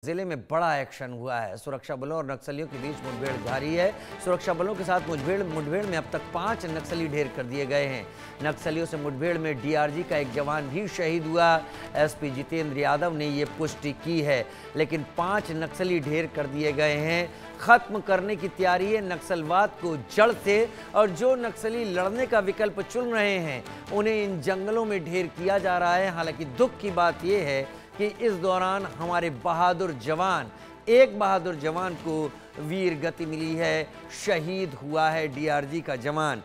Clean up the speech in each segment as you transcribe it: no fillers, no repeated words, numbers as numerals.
जिले में बड़ा एक्शन हुआ है। सुरक्षा बलों और नक्सलियों के बीच मुठभेड़ जारी है। सुरक्षा बलों के साथ मुठभेड़ में अब तक 5 नक्सली ढेर कर दिए गए हैं। नक्सलियों से मुठभेड़ में डीआरजी का एक जवान भी शहीद हुआ। एसपी जितेंद्र यादव ने ये पुष्टि की है, लेकिन 5 नक्सली ढेर कर दिए गए हैं। खत्म करने की तैयारी है नक्सलवाद को जड़ से, और जो नक्सली लड़ने का विकल्प चुन रहे हैं उन्हें इन जंगलों में ढेर किया जा रहा है। हालांकि दुख की बात यह है कि इस दौरान हमारे एक बहादुर जवान को वीर गति मिली है, शहीद हुआ है डीआरजी का जवान।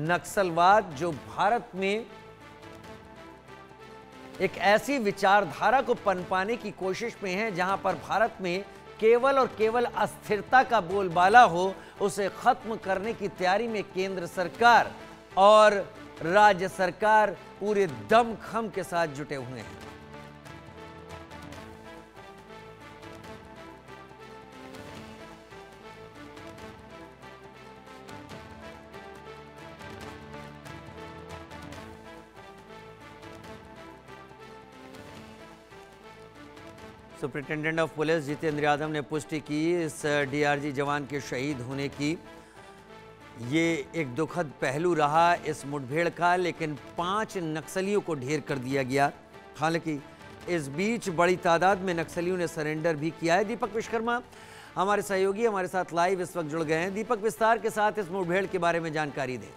नक्सलवाद जो भारत में एक ऐसी विचारधारा को पनपाने की कोशिश में है जहां पर भारत में केवल और केवल अस्थिरता का बोलबाला हो, उसे खत्म करने की तैयारी में केंद्र सरकार और राज्य सरकार पूरे दमखम के साथ जुटे हुए हैं। Superintendent of police Jitendra Yadav ने पुष्टि की इस डीआरजी जवान के शहीद होने की। ये एक दुखद पहलू रहा इस मुठभेड़ का, लेकिन 5 नक्सलियों को ढेर कर दिया गया। हालांकि इस बीच बड़ी तादाद में नक्सलियों ने सरेंडर भी किया है। दीपक विश्वकर्मा हमारे सहयोगी हमारे साथ लाइव इस वक्त जुड़ गए हैं। दीपक, विस्तार के साथ इस मुठभेड़ के बारे में जानकारी दें।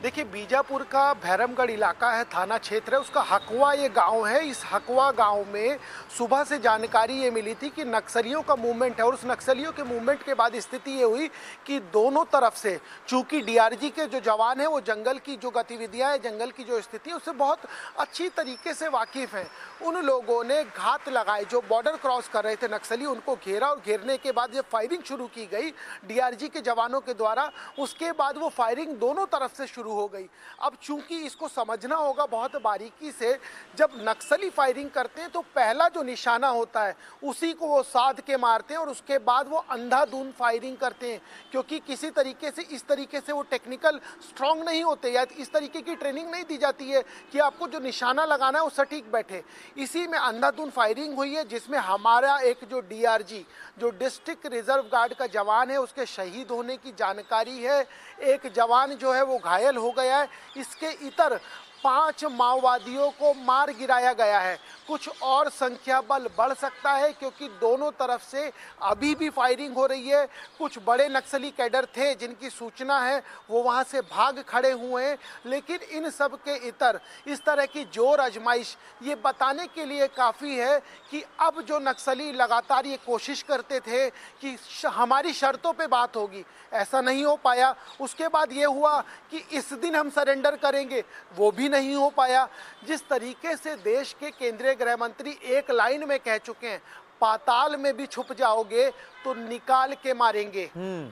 देखिए, बीजापुर का भैरमगढ़ इलाका है, थाना क्षेत्र है, उसका हकवा ये गांव है। इस हकवा गांव में सुबह से जानकारी ये मिली थी कि नक्सलियों का मूवमेंट है, और उस नक्सलियों के मूवमेंट के बाद स्थिति ये हुई कि दोनों तरफ से, चूंकि डीआरजी के जो जवान हैं वो जंगल की जो गतिविधियां है, जंगल की जो स्थिति है उससे बहुत अच्छी तरीके से वाकिफ हैं। उन लोगों ने घात लगाए, जो बॉर्डर क्रॉस कर रहे थे नक्सली, उनको घेरा, और घेरने के बाद जब फायरिंग शुरू की गई डीआरजी के जवानों के द्वारा, उसके बाद वो फायरिंग दोनों तरफ से शुरू हो गई। अब चूंकि इसको समझना होगा बहुत बारीकी से, जब नक्सली फायरिंग करते हैं तो पहला जो निशाना होता है उसी को वो साध के मारते हैं, और उसके बाद वो अंधाधुंध फायरिंग करते हैं, क्योंकि किसी तरीके से इस तरीके से वो टेक्निकल स्ट्रांग नहीं होते, या इस तरीके की ट्रेनिंग नहीं दी जाती है कि आपको जो निशाना लगाना है वो सटीक बैठे। इसी में अंधाधुंध फायरिंग हुई है, जिसमें हमारा एक जो डीआरजी जो डिस्ट्रिक्ट रिजर्व गार्ड का जवान है उसके शहीद होने की जानकारी है। एक जवान जो है वो घायल हो गया है। इसके इतर 5 माओवादियों को मार गिराया गया है। कुछ और संख्या बल बढ़ सकता है, क्योंकि दोनों तरफ से अभी भी फायरिंग हो रही है। कुछ बड़े नक्सली कैडर थे जिनकी सूचना है वो वहां से भाग खड़े हुए हैं, लेकिन इन सब के इतर इस तरह की जोर आजमाइश ये बताने के लिए काफ़ी है कि अब जो नक्सली लगातार ये कोशिश करते थे कि हमारी शर्तों पे बात होगी, ऐसा नहीं हो पाया। उसके बाद ये हुआ कि इस दिन हम सरेंडर करेंगे, वो भी नहीं हो पाया। जिस तरीके से देश के केंद्रीय गृह मंत्री एक लाइन में कह चुके हैं, पाताल में भी छुप जाओगे तो निकाल के मारेंगे,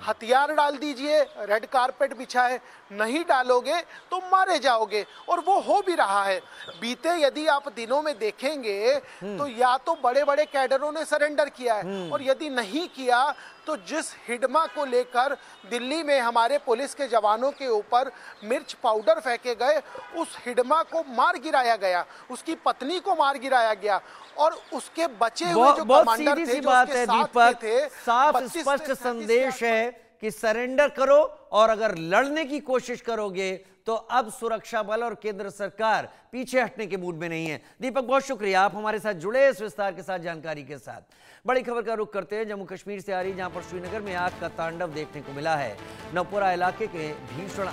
हथियार डाल दीजिए, रेड कारपेट बिछा है, नहीं डालोगे तो मारे जाओगे, और वो हो भी रहा है। बीते यदि आप दिनों में देखेंगे तो या तो बड़े बड़े कैडरों ने सरेंडर किया है, और यदि नहीं किया तो जिस हिडमा को लेकर दिल्ली में हमारे पुलिस के जवानों के ऊपर मिर्च पाउडर फेंके गए, उस हिडमा को मार गिराया गया, उसकी पत्नी को मार गिराया गया, और उसके बचे हुए जो कमांडर थे, जो उसके साथ थे, साफ स्पष्ट संदेश है कि सरेंडर करो, और अगर लड़ने की कोशिश करोगे तो अब सुरक्षा बल और केंद्र सरकार पीछे हटने के मूड में नहीं है। दीपक, बहुत शुक्रिया, आप हमारे साथ जुड़े इस विस्तार के साथ, जानकारी के साथ। बड़ी खबर का रुख करते हैं जम्मू कश्मीर से आ रही, जहां पर श्रीनगर में आग का तांडव देखने को मिला है। नौपुरा इलाके के भीषण